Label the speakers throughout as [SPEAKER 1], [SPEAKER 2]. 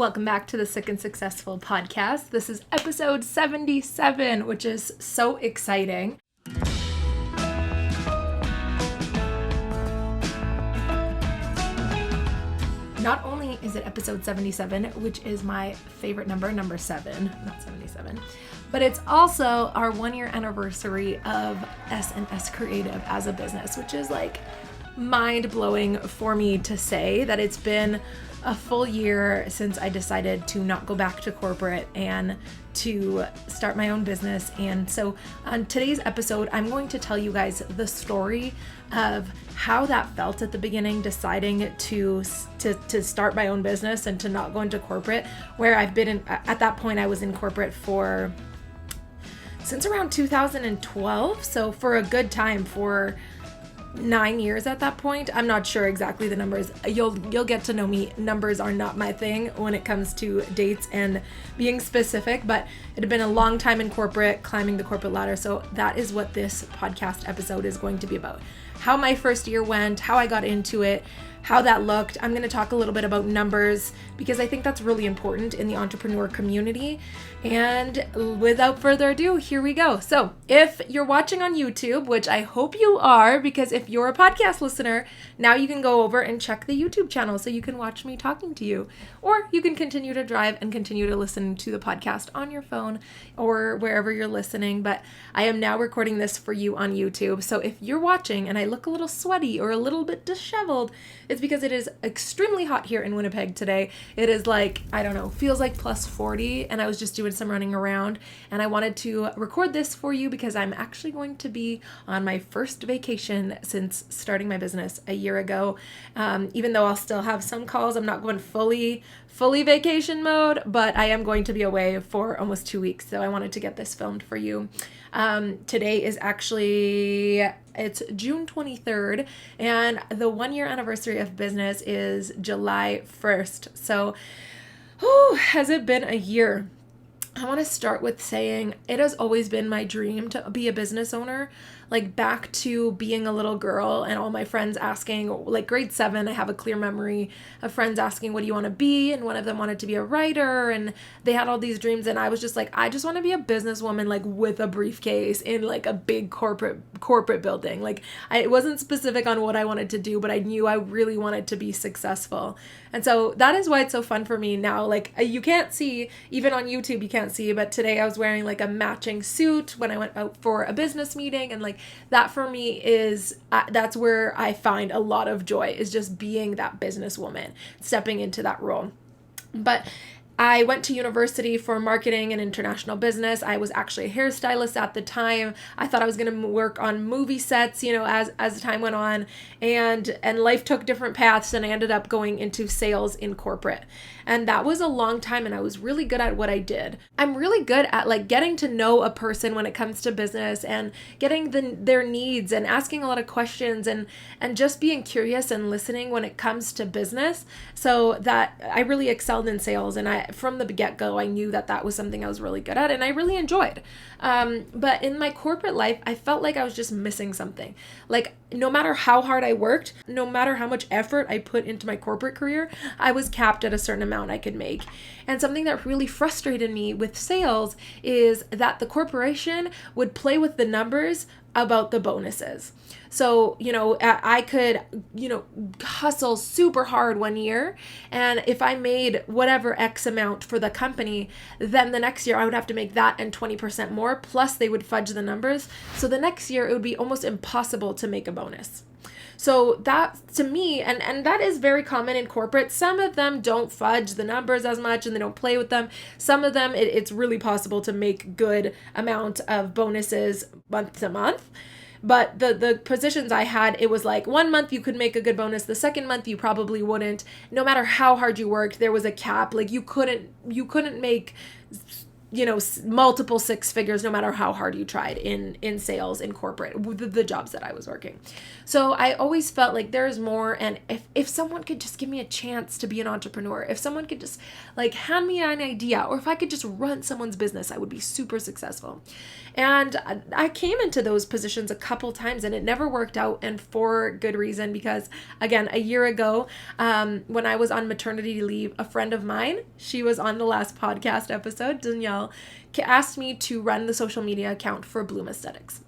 [SPEAKER 1] Welcome back to the Sick and Successful podcast. This is episode 77, which is so exciting. Not only is it episode 77, which is my favorite number 7, not 77, but it's also our 1-year anniversary of S&S Creative as a business, which is like mind-blowing for me to say that it's been a full year since I decided to not go back to corporate and to start my own business. And so on today's episode, I'm going to tell you guys the story of how that felt at the beginning, deciding to start my own business and to not go into corporate, where I've been at that point. I was in corporate since around 2012. So for a good time, for 9 years at that point. I'm not sure exactly the numbers. You'll get to know me. Numbers are not my thing when it comes to dates and being specific, but it had been a long time in corporate, climbing the corporate ladder. So that is what this podcast episode is going to be about. How my first year went, how I got into it, how that looked. I'm going to talk a little bit about numbers because I think that's really important in the entrepreneur community. And without further ado, here we go. So if you're watching on YouTube, which I hope you are, because if you're a podcast listener, now you can go over and check the YouTube channel so you can watch me talking to you. Or you can continue to drive and continue to listen to the podcast on your phone or wherever you're listening. But I am now recording this for you on YouTube. So if you're watching and I look a little sweaty or a little bit disheveled, it's because it is extremely hot here in Winnipeg today. It is like, I don't know, feels like plus 40, and I was just doing some running around, and I wanted to record this for you because I'm actually going to be on my first vacation since starting my business a year ago. Even though I'll still have some calls, I'm not going fully vacation mode, but I am going to be away for almost 2 weeks. So I wanted to get this filmed for you. Today is it's June 23rd, and the 1-year anniversary of business is July 1st. So, has it been a year? I want to start with saying it has always been my dream to be a business owner, like back to being a little girl and all my friends asking, like grade 7, I have a clear memory of friends asking, what do you want to be? And one of them wanted to be a writer, and they had all these dreams. And I was just like, I just want to be a businesswoman, like with a briefcase in like a big corporate building. Like it wasn't specific on what I wanted to do, but I knew I really wanted to be successful. And so that is why it's so fun for me now. Like you can't see, even on YouTube, you can't see, but today I was wearing like a matching suit when I went out for a business meeting. And like that for me is, that's where I find a lot of joy, is just being that businesswoman, stepping into that role. But I went to university for marketing and international business. I was actually a hairstylist at the time. I thought I was going to work on movie sets, as time went on, and life took different paths, and I ended up going into sales in corporate. And that was a long time, and I was really good at what I did. I'm really good at like getting to know a person when it comes to business and getting their needs and asking a lot of questions and just being curious and listening when it comes to business. So that I really excelled in sales, and from the get-go, I knew that was something I was really good at and I really enjoyed. But in my corporate life, I felt like I was just missing something. Like no matter how hard I worked, no matter how much effort I put into my corporate career, I was capped at a certain amount I could make. And something that really frustrated me with sales is that the corporation would play with the numbers about the bonuses. So, I could, hustle super hard one year, and if I made whatever X amount for the company, then the next year I would have to make that and 20% more, plus they would fudge the numbers. So the next year it would be almost impossible to make a bonus. So that to me, and that is very common in corporate. Some of them don't fudge the numbers as much and they don't play with them. Some of them, it's really possible to make good amount of bonuses month to month. But the positions I had, it was like 1 month you could make a good bonus. The second month you probably wouldn't. No matter how hard you worked, there was a cap. Like you couldn't make multiple six figures, no matter how hard you tried in sales, in corporate, the jobs that I was working. So I always felt like there's more. And if someone could just give me a chance to be an entrepreneur, if someone could just like hand me an idea, or if I could just run someone's business, I would be super successful. And I came into those positions a couple times and it never worked out, and for good reason, because again, a year ago, when I was on maternity leave, a friend of mine, she was on the last podcast episode, Danielle, asked me to run the social media account for Bloom Aesthetics.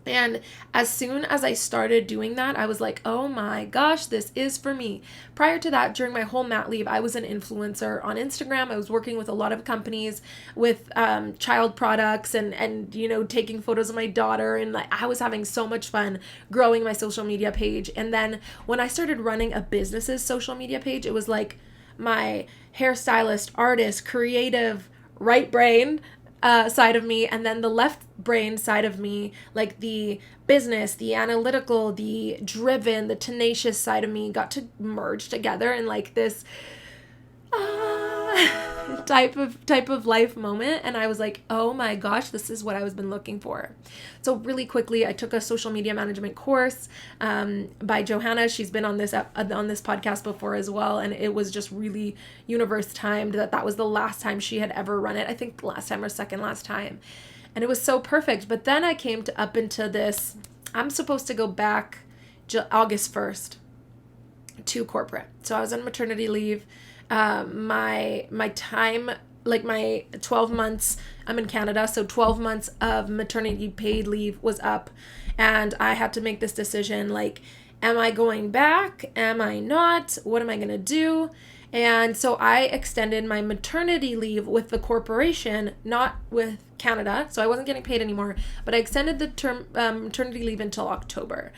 [SPEAKER 1] And as soon as I started doing that, I was like, oh my gosh, this is for me. Prior to that, during my whole mat leave, I was an influencer on Instagram. I was working with a lot of companies with child products and taking photos of my daughter. And like, I was having so much fun growing my social media page. And then when I started running a business's social media page, it was like my hairstylist, artist, creative, right brain side of me, and then the left brain side of me, like the business, the analytical, the driven, the tenacious side of me got to merge together in like this type of life moment. And I was like, oh my gosh, this is what I was been looking for. So really quickly, I took a social media management course by Johanna. She's been on this podcast before as well, and it was just really universe timed that was the last time she had ever run it. I think last time or second last time, and it was so perfect. But then I came up into this. I'm supposed to go back August 1st to corporate. So I was on maternity leave. My time, like my 12 months, I'm in Canada, so 12 months of maternity paid leave was up, and I had to make this decision, like, am I going back? Am I not? What am I going to do? And so I extended my maternity leave with the corporation, not with Canada, so I wasn't getting paid anymore, but I extended the term maternity leave until October.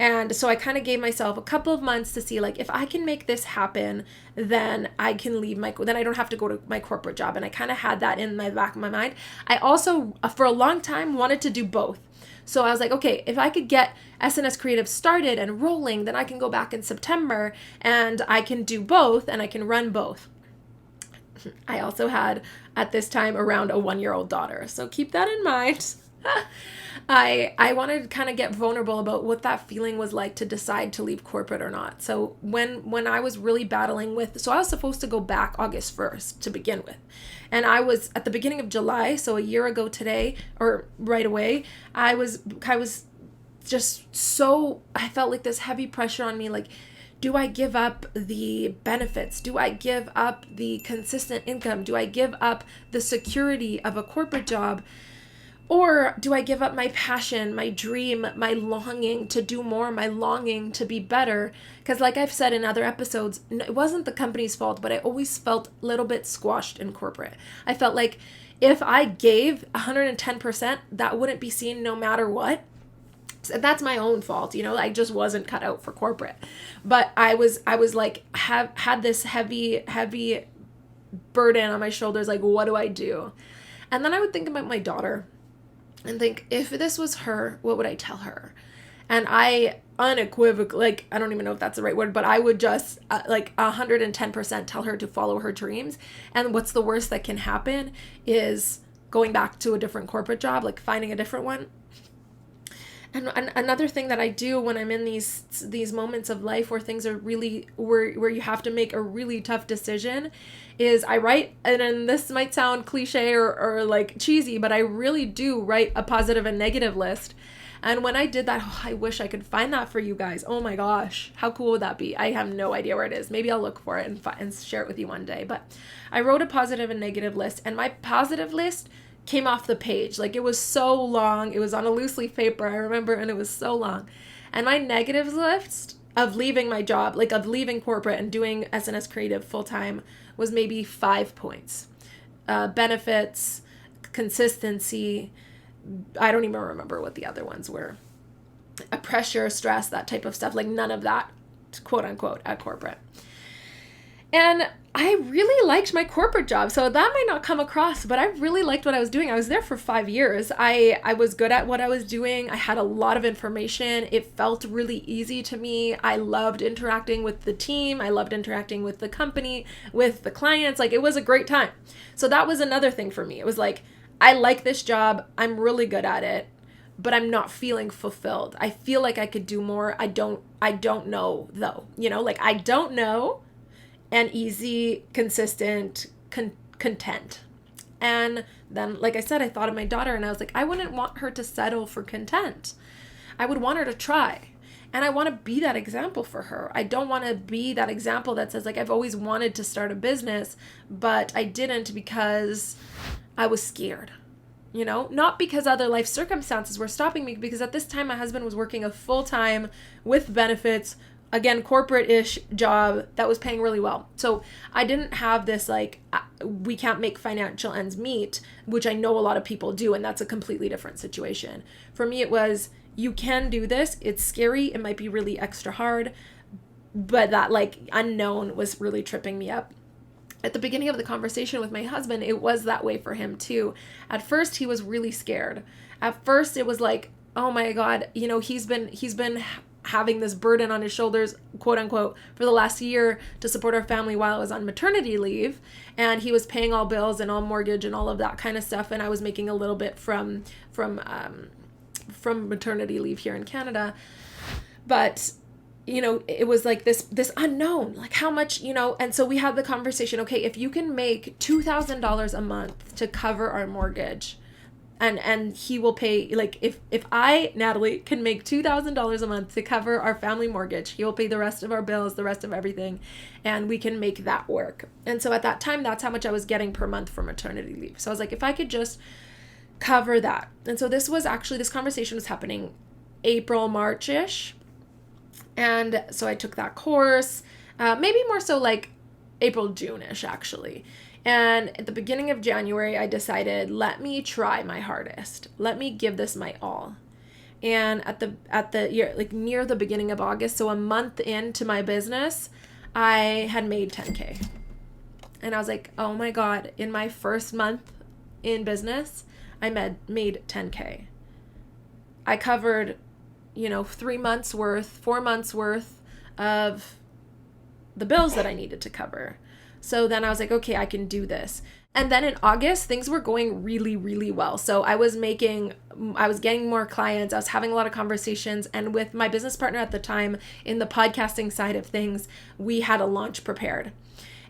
[SPEAKER 1] And so I kind of gave myself a couple of months to see, like, if I can make this happen, then I can leave then I don't have to go to my corporate job. And I kind of had that in my back of my mind. I also, for a long time, wanted to do both. So I was like, okay, if I could get S&S Creative started and rolling, then I can go back in September and I can do both and I can run both. I also had, at this time, around a 1-year-old daughter. So keep that in mind. I wanted to kind of get vulnerable about what that feeling was like to decide to leave corporate or not. So when I was really battling with, so I was supposed to go back August 1st to begin with. And I was at the beginning of July, so a year ago today, or right away, I was just so, I felt like this heavy pressure on me, like, do I give up the benefits? Do I give up the consistent income? Do I give up the security of a corporate job? Or do I give up my passion, my dream, my longing to do more, my longing to be better? Because like I've said in other episodes, it wasn't the company's fault, but I always felt a little bit squashed in corporate. I felt like if I gave 110%, that wouldn't be seen no matter what. So that's my own fault, I just wasn't cut out for corporate. But I was like, had this heavy burden on my shoulders, like, what do I do? And then I would think about my daughter and think, if this was her, what would I tell her? And I unequivocally, like, I don't even know if that's the right word, but I would just 110% tell her to follow her dreams. And what's the worst that can happen is going back to a different corporate job, like finding a different one. And another thing that I do when I'm in these moments of life where things are really, where you have to make a really tough decision, is I write, and this might sound cliche or like cheesy, but I really do write a positive and negative list. And when I did that, I wish I could find that for you guys. Oh my gosh, how cool would that be? I have no idea where it is. Maybe I'll look for it and share it with you one day. But I wrote a positive and negative list, and my positive list came off the page. Like, it was so long. It was on a loose leaf paper, I remember, and it was so long. And my negatives list of leaving my job, like of leaving corporate and doing S&S Creative full-time, was maybe 5 points. Benefits, consistency, I don't even remember what the other ones were. Pressure, stress, that type of stuff, like none of that, quote unquote, at corporate. And I really liked my corporate job. So that might not come across, but I really liked what I was doing. I was there for 5 years. I was good at what I was doing. I had a lot of information. It felt really easy to me. I loved interacting with the team. I loved interacting with the company, with the clients. Like, it was a great time. So that was another thing for me. It was like, I like this job. I'm really good at it, but I'm not feeling fulfilled. I feel like I could do more. I don't know though. Like, I don't know, and easy, consistent, content. And then, like I said, I thought of my daughter and I was like, I wouldn't want her to settle for content. I would want her to try. And I want to be that example for her. I don't want to be that example that says, like, I've always wanted to start a business, but I didn't because I was scared. Not because other life circumstances were stopping me, because at this time my husband was working a full-time with benefits, again, corporate-ish job that was paying really well. So I didn't have this, like, we can't make financial ends meet, which I know a lot of people do, and that's a completely different situation. For me, it was, you can do this. It's scary. It might be really extra hard, but that, like, unknown was really tripping me up. At the beginning of the conversation with my husband, it was that way for him too. At first, he was really scared. At first, it was like, oh my God, he's been having this burden on his shoulders, quote unquote, for the last year to support our family while I was on maternity leave. And he was paying all bills and all mortgage and all of that kind of stuff. And I was making a little bit from maternity leave here in Canada. But it was like this unknown, like how much, and so we had the conversation, okay, if you can make $2,000 a month to cover our mortgage, and he will pay, like, if I, Natalie, can make $2,000 a month to cover our family mortgage, he will pay the rest of our bills, the rest of everything, and we can make that work. And so at that time, that's how much I was getting per month for maternity leave. So I was like, if I could just cover that. And so this conversation was happening April, March-ish. And so I took that course, maybe more so like April, June-ish, actually. And at the beginning of January, I decided, let me try my hardest. Let me give this my all. And at the year, like near the beginning of August, so a month into my business, I had made 10K. And I was like, oh my God, in my first month in business, I made 10K. I covered 4 months worth of the bills that I needed to cover. So then I was like, okay, I can do this. And then in August, things were going really, really well. So I was getting more clients. I was having a lot of conversations. And with my business partner at the time in the podcasting side of things, we had a launch prepared.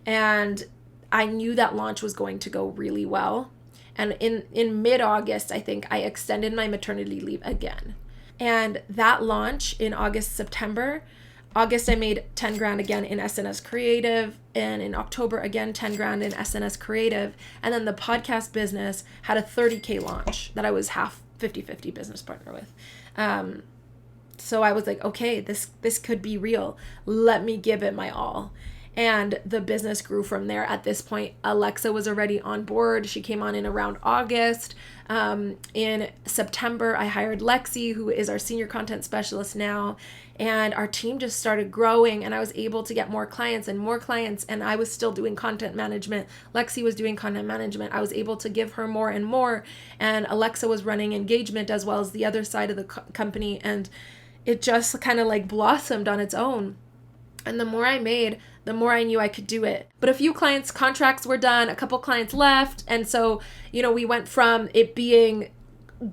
[SPEAKER 1] And I knew that launch was going to go really well. And in mid-August, I think I extended my maternity leave again. And that launch in September, August I made 10 grand again in S&S Creative, and in October again 10 grand in S&S Creative, and then the podcast business had a 30K launch that I was half 50-50 business partner with. So I was like, okay, this could be real. Let me give it my all. And the business grew from there. At this point, Alexa was already on board. She came on in around August. In September, I hired Lexi, who is our senior content specialist now. And our team just started growing, and I was able to get more clients. And I was still doing content management. Lexi was doing content management. I was able to give her more and more. And Alexa was running engagement as well as the other side of the company. And it just kind of like blossomed on its own. And the more I made, the more I knew I could do it. But a few contracts were done, a couple clients left. And so, we went from it being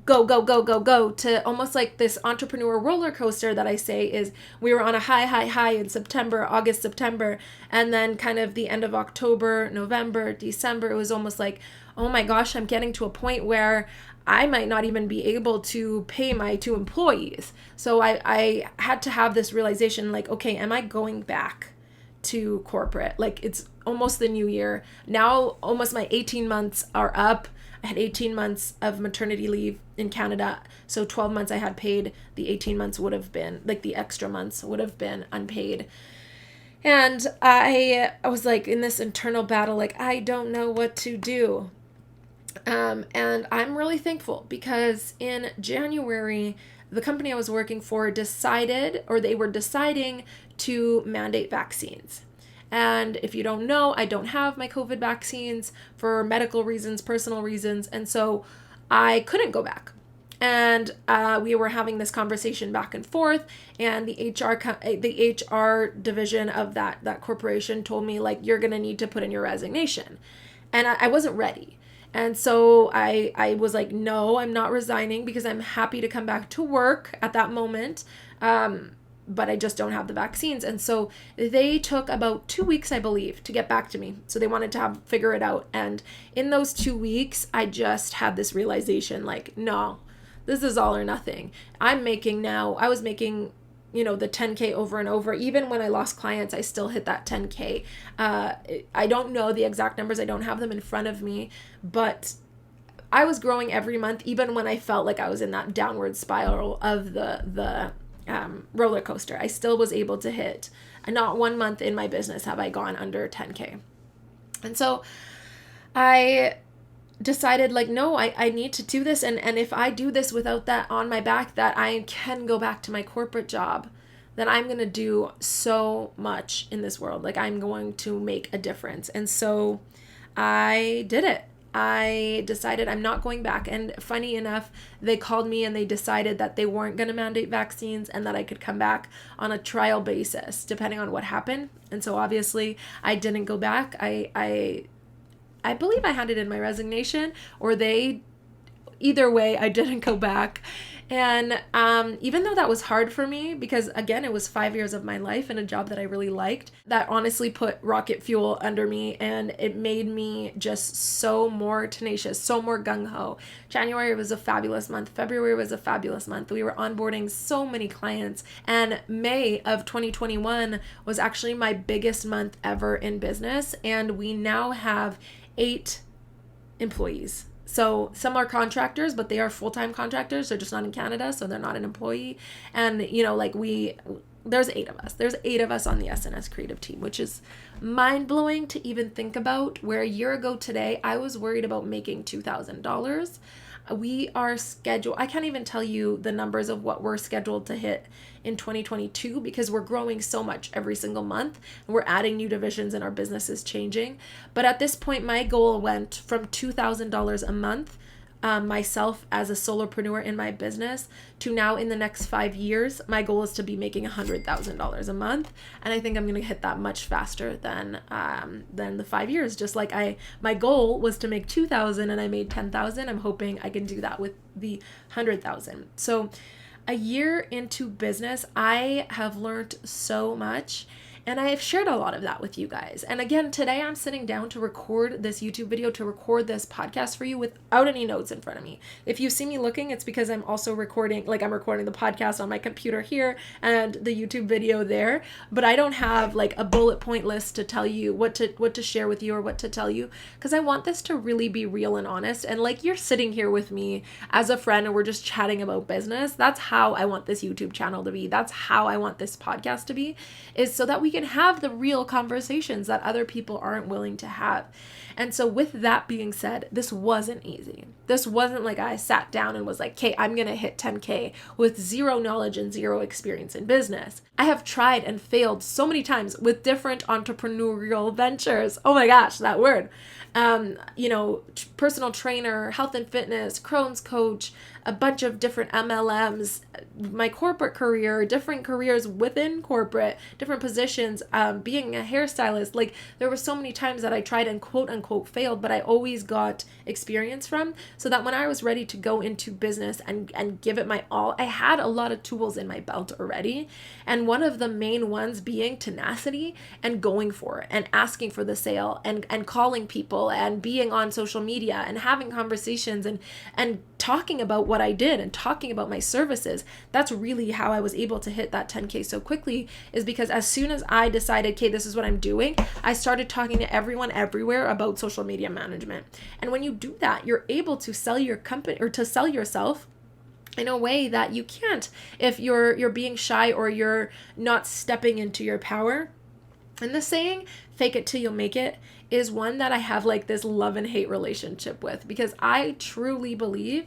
[SPEAKER 1] go, go, go, go, go to almost like this entrepreneur roller coaster that I say is we were on a high in August, September. And then kind of the end of October, November, December, it was almost like, oh my gosh, I'm getting to a point where I might not even be able to pay my 2 employees. So I had to have this realization, like, okay, am I going back to corporate? Like, it's almost the new year. Now almost my 18 months are up. I had 18 months of maternity leave in Canada. So 12 months I had paid. The 18 months would have been, like, the extra months would have been unpaid. And I was like in this internal battle, like, I don't know what to do. And I'm really thankful because in January, the company I was working for deciding to mandate vaccines. And if you don't know, I don't have my COVID vaccines for medical reasons, personal reasons. And so I couldn't go back. And we were having this conversation back and forth, and the HR division of that corporation told me, like, you're going to need to put in your resignation. And I wasn't ready. And so I was like, no, I'm not resigning, because I'm happy to come back to work at that moment. But I just don't have the vaccines. And so they took about 2 weeks, I believe, to get back to me. So they wanted to figure it out. And in those 2 weeks, I just had this realization, like, no, this is all or nothing. I was making, the 10K over and over. Even when I lost clients, I still hit that 10K. I don't know the exact numbers. I don't have them in front of me, but I was growing every month, even when I felt like I was in that downward spiral of the roller coaster. I still was able to hit, and not 1 month in my business have I gone under 10K. And so I decided, like, no, I need to do this. And if I do this without that on my back, that I can go back to my corporate job, then I'm going to do so much in this world. Like, I'm going to make a difference. And so I did it. I decided I'm not going back. And funny enough, they called me and they decided that they weren't going to mandate vaccines and that I could come back on a trial basis, depending on what happened. And so obviously I didn't go back. I believe I handed in my resignation, or either way, I didn't go back. And even though that was hard for me, because again, it was 5 years of my life in a job that I really liked, that honestly put rocket fuel under me, and it made me just so more tenacious, so more gung-ho. January was a fabulous month. February was a fabulous month. We were onboarding so many clients, and May of 2021 was actually my biggest month ever in business, and we now have 8 employees. So some are contractors, but they are full-time contractors. They're just not in Canada, so they're not an employee. And, there's 8 of us. There's 8 of us on the S&S Creative team, which is mind-blowing to even think about, where a year ago today, I was worried about making $2,000. We are scheduled, I can't even tell you the numbers of what we're scheduled to hit in 2022, because we're growing so much every single month, and we're adding new divisions and our business is changing. But at this point, my goal went from $2,000 a month, myself as a solopreneur in my business, to now in the next 5 years, my goal is to be making $100,000 a month. And I think I'm going to hit that much faster than the 5 years. Just like my goal was to make 2,000 and I made 10,000. I'm hoping I can do that with the 100,000. So a year into business, I have learned so much. And I have shared a lot of that with you guys. And again, today I'm sitting down to record this YouTube video, to record this podcast for you without any notes in front of me. If you see me looking, it's because I'm also recording, like I'm recording the podcast on my computer here and the YouTube video there. But I don't have like a bullet point list to tell you what to share with you or what to tell you, because I want this to really be real and honest. And like, you're sitting here with me as a friend and we're just chatting about business. That's how I want this YouTube channel to be. That's how I want this podcast to be, is so that we can have the real conversations that other people aren't willing to have. And so with that being said, this wasn't easy. This wasn't like I sat down and was like, okay, I'm going to hit 10K with zero knowledge and zero experience in business. I have tried and failed so many times with different entrepreneurial ventures. Oh my gosh, that word. Personal trainer, health and fitness, Crohn's coach, a bunch of different MLMs, my corporate career, different careers within corporate, different positions, being a hairstylist. Like, there were so many times that I tried and quote unquote failed, but I always got experience from, so that when I was ready to go into business and give it my all, I had a lot of tools in my belt already. And one of the main ones being tenacity and going for it and asking for the sale and calling people and being on social media and having conversations and talking about what I did and talking about my services. That's really how I was able to hit that 10K so quickly, is because as soon as I decided, okay, this is what I'm doing, I started talking to everyone everywhere about social media management. And when you do that, you're able to sell your company, or to sell yourself, in a way that you can't if you're being shy or you're not stepping into your power. And the saying, fake it till you make it, is one that I have like this love and hate relationship with, because I truly believe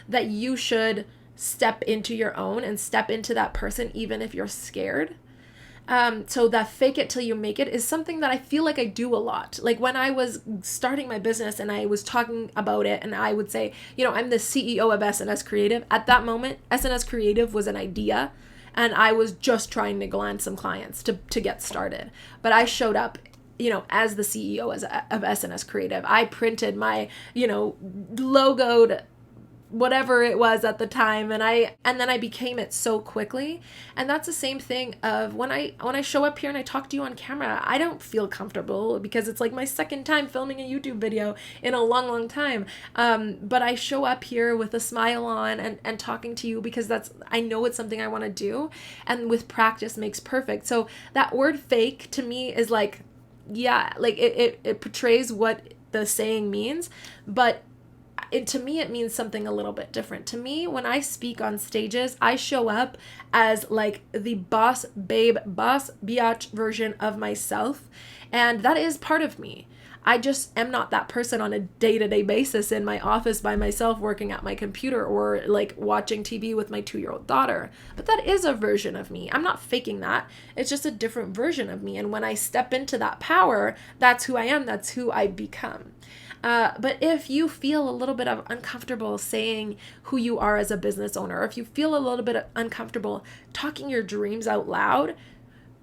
[SPEAKER 1] that you should step into your own and step into that person even if you're scared. So that fake it till you make it is something that I feel like I do a lot. Like when I was starting my business and I was talking about it and I would say, I'm the CEO of S&S Creative. At that moment, S&S Creative was an idea and I was just trying to land some clients to get started. But I showed up as the CEO of S&S Creative. I printed my, logoed whatever it was at the time, and then I became it so quickly. And that's the same thing of when I show up here and I talk to you on camera, I don't feel comfortable because it's like my second time filming a YouTube video in a long time. But I show up here with a smile on and talking to you because I know it's something I want to do, and with practice makes perfect. So that word fake to me is like, yeah, like it portrays what the saying means, but to me, it means something a little bit different. To me, when I speak on stages, I show up as like the boss babe, boss biatch version of myself. And that is part of me. I just am not that person on a day-to-day basis in my office by myself working at my computer or like watching TV with my 2-year-old daughter. But that is a version of me. I'm not faking that. It's just a different version of me. And when I step into that power, that's who I am. That's who I become. But if you feel a little bit of uncomfortable saying who you are as a business owner, or if you feel a little bit uncomfortable talking your dreams out loud,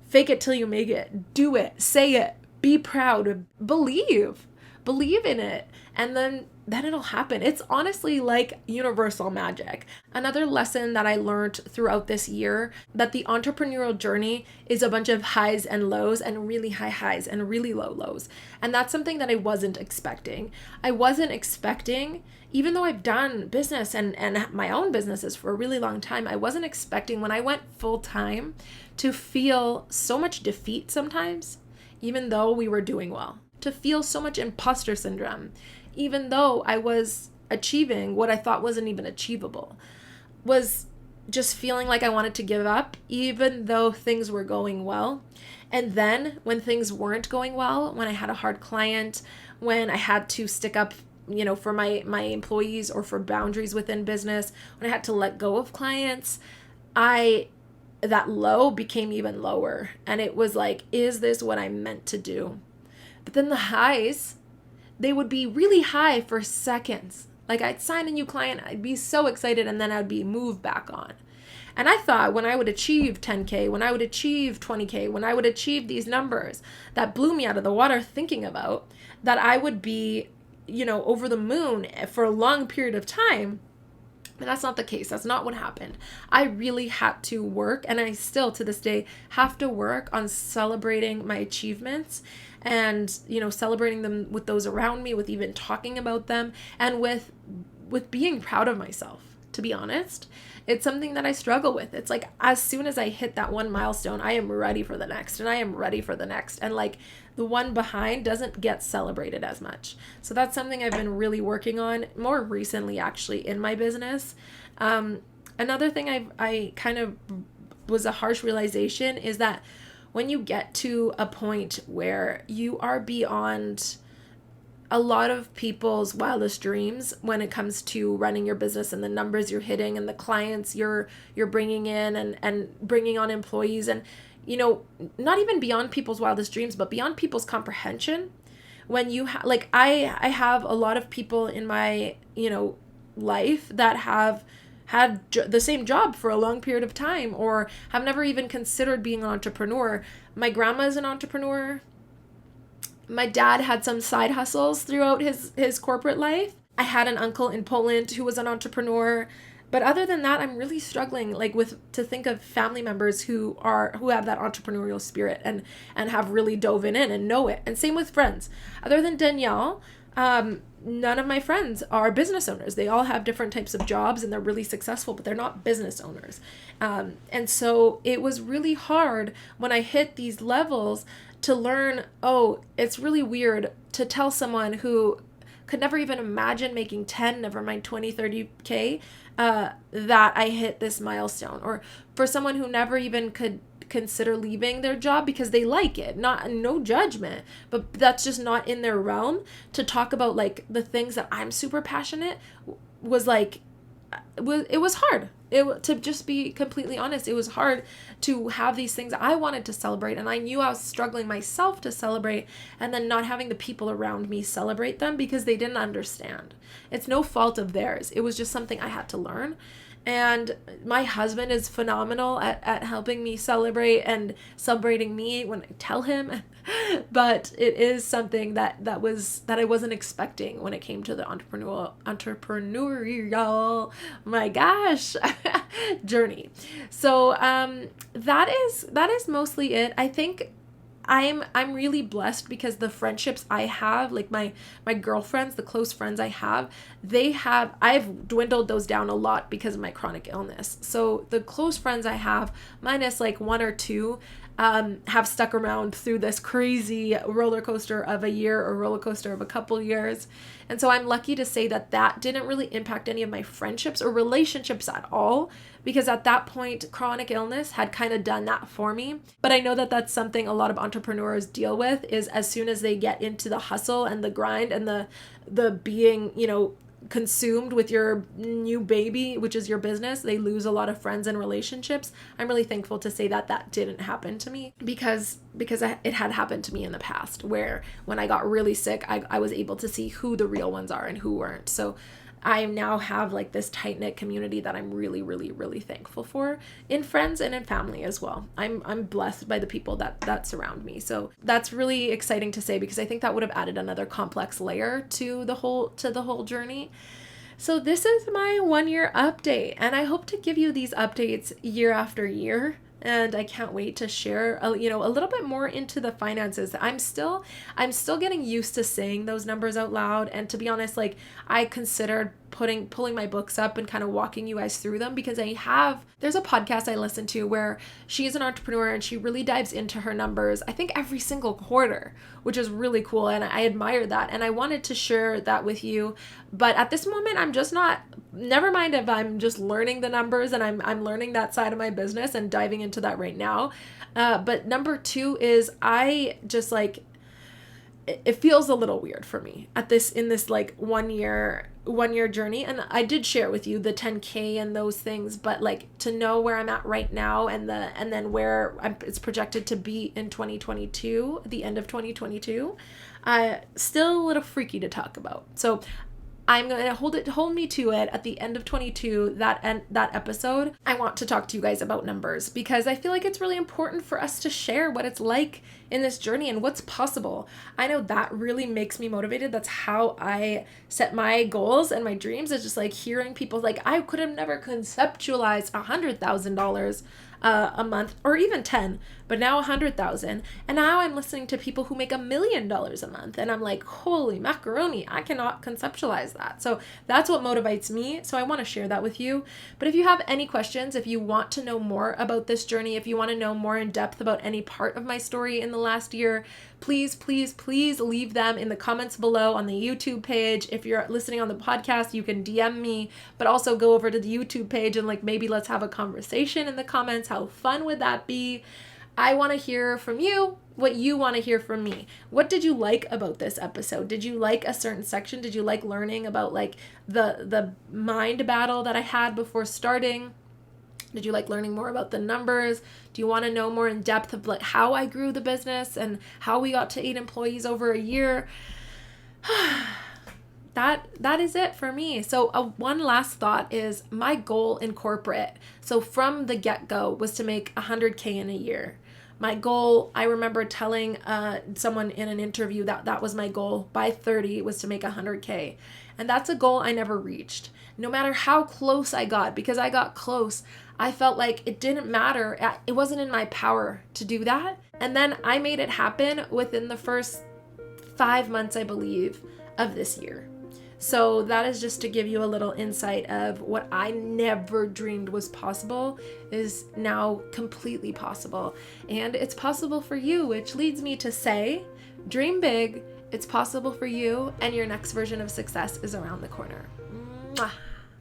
[SPEAKER 1] fake it till you make it. Do it. Say it. Be proud. Believe in it. And then it'll happen. It's honestly like universal magic. Another lesson that I learned throughout this year, that the entrepreneurial journey is a bunch of highs and lows, and really high highs and really low lows. And that's something that I wasn't expecting. I wasn't expecting, even though I've done business and my own businesses for a really long time, I wasn't expecting when I went full time to feel so much defeat sometimes, even though we were doing well. To feel so much imposter syndrome, even though I was achieving what I thought wasn't even achievable. Was just feeling like I wanted to give up, even though things were going well. And then when things weren't going well, when I had a hard client, when I had to stick up, for my employees or for boundaries within business, when I had to let go of clients, that low became even lower. And it was like, is this what I'm meant to do? But then the highs, they would be really high for seconds. Like I'd sign a new client, I'd be so excited, and then I'd be moved back on. And I thought when I would achieve 10K, when I would achieve 20K, when I would achieve these numbers that blew me out of the water thinking about, that I would be, over the moon for a long period of time. But that's not the case. That's not what happened. I really had to work, and I still to this day have to work on celebrating my achievements and, celebrating them with those around me, with even talking about them, and with being proud of myself, to be honest. It's something that I struggle with. It's like as soon as I hit that one milestone, I am ready for the next, and I am ready for the next. And like the one behind doesn't get celebrated as much. So that's something I've been really working on more recently, actually, in my business. Another thing I kind of was a harsh realization is that when you get to a point where you are beyond a lot of people's wildest dreams when it comes to running your business and the numbers you're hitting and the clients you're bringing in and bringing on employees, and not even beyond people's wildest dreams, but beyond people's comprehension. When you I have a lot of people in my life that have had the same job for a long period of time, or have never even considered being an entrepreneur. My grandma is an entrepreneur. My dad had some side hustles throughout his corporate life. I had an uncle in Poland who was an entrepreneur. But other than that, I'm really struggling to think of family members who have that entrepreneurial spirit and have really dove in and know it. And same with friends. Other than Danielle, none of my friends are business owners. They all have different types of jobs and they're really successful, but they're not business owners. And so it was really hard when I hit these levels to learn, it's really weird to tell someone who could never even imagine making 10, never mind 20, 30K, that I hit this milestone. Or for someone who never even could consider leaving their job because they like it, no judgment, but that's just not in their realm, to talk about like the things that I'm super passionate was like it was hard. To just be completely honest, it was hard to have these things I wanted to celebrate, and I knew I was struggling myself to celebrate, and then not having the people around me celebrate them because they didn't understand. It's no fault of theirs. It was just something I had to learn. And my husband is phenomenal at helping me celebrate and celebrating me when I tell him. But it is something that I wasn't expecting when it came to the entrepreneurial, my gosh, journey. So that is mostly it. I think I'm really blessed because the friendships I have, like my girlfriends, the close friends I have, I've dwindled those down a lot because of my chronic illness. So the close friends I have, minus like one or two, have stuck around through this crazy roller coaster of a year or roller coaster of a couple years. And so I'm lucky to say that didn't really impact any of my friendships or relationships at all, because at that point, chronic illness had kind of done that for me. But I know that that's something a lot of entrepreneurs deal with, is as soon as they get into the hustle and the grind and the being, consumed with your new baby, which is your business, they lose a lot of friends and relationships. I'm really thankful to say that didn't happen to me because it had happened to me in the past, where when I got really sick, I was able to see who the real ones are and who weren't. So I now have like this tight-knit community that I'm really, really, really thankful for, in friends and in family as well. I'm blessed by the people that surround me. So that's really exciting to say, because I think that would have added another complex layer to the whole journey. So this is my 1-year update, and I hope to give you these updates year after year. And I can't wait to share, a little bit more into the finances. I'm still getting used to saying those numbers out loud. And to be honest, like, I considered pulling my books up and kind of walking you guys through them, because there's a podcast I listen to where she's an entrepreneur and she really dives into her numbers, I think every single quarter, which is really cool. And I admire that. And I wanted to share that with you. But at this moment, I'm just not, never mind if I'm just learning the numbers and I'm learning that side of my business and diving into that right now. But number 2 is it feels a little weird for me in this like 1 year journey. And I did share with you the 10K and those things, but like to know where I'm at right now and then where it's projected to be in 2022, the end of 2022, still a little freaky to talk about. So I'm going to hold me to it at the end of 22, that episode. I want to talk to you guys about numbers, because I feel like it's really important for us to share what it's like in this journey and what's possible. I know that really makes me motivated. That's how I set my goals and my dreams, is just like hearing people like, I could have never conceptualized $100,000 a month, or even 10, but now 100,000. And now I'm listening to people who make $1 million a month. And I'm like, holy macaroni, I cannot conceptualize that. So that's what motivates me. So I want to share that with you. But if you have any questions, if you want to know more about this journey, if you want to know more in depth about any part of my story in the last year, please, please, please leave them in the comments below on the YouTube page. If you're listening on the podcast, you can DM me, but also go over to the YouTube page and like, maybe let's have a conversation in the comments. How fun would that be? I want to hear from you what you want to hear from me. What did you like about this episode? Did you like a certain section? Did you like learning about like the mind battle that I had before starting? Did you like learning more about the numbers? Do you want to know more in depth of like how I grew the business and how we got to 8 employees over a year? That is it for me. So one last thought is my goal in corporate. So from the get-go was to make 100K in a year. My goal, I remember telling someone in an interview that was my goal by 30 was to make 100K. And that's a goal I never reached. No matter how close I got, because I got close, I felt like it didn't matter. It wasn't in my power to do that. And then I made it happen within the first 5 months, I believe, of this year. So that is just to give you a little insight of what I never dreamed was possible is now completely possible. And it's possible for you, which leads me to say, dream big, it's possible for you, and your next version of success is around the corner. Mwah.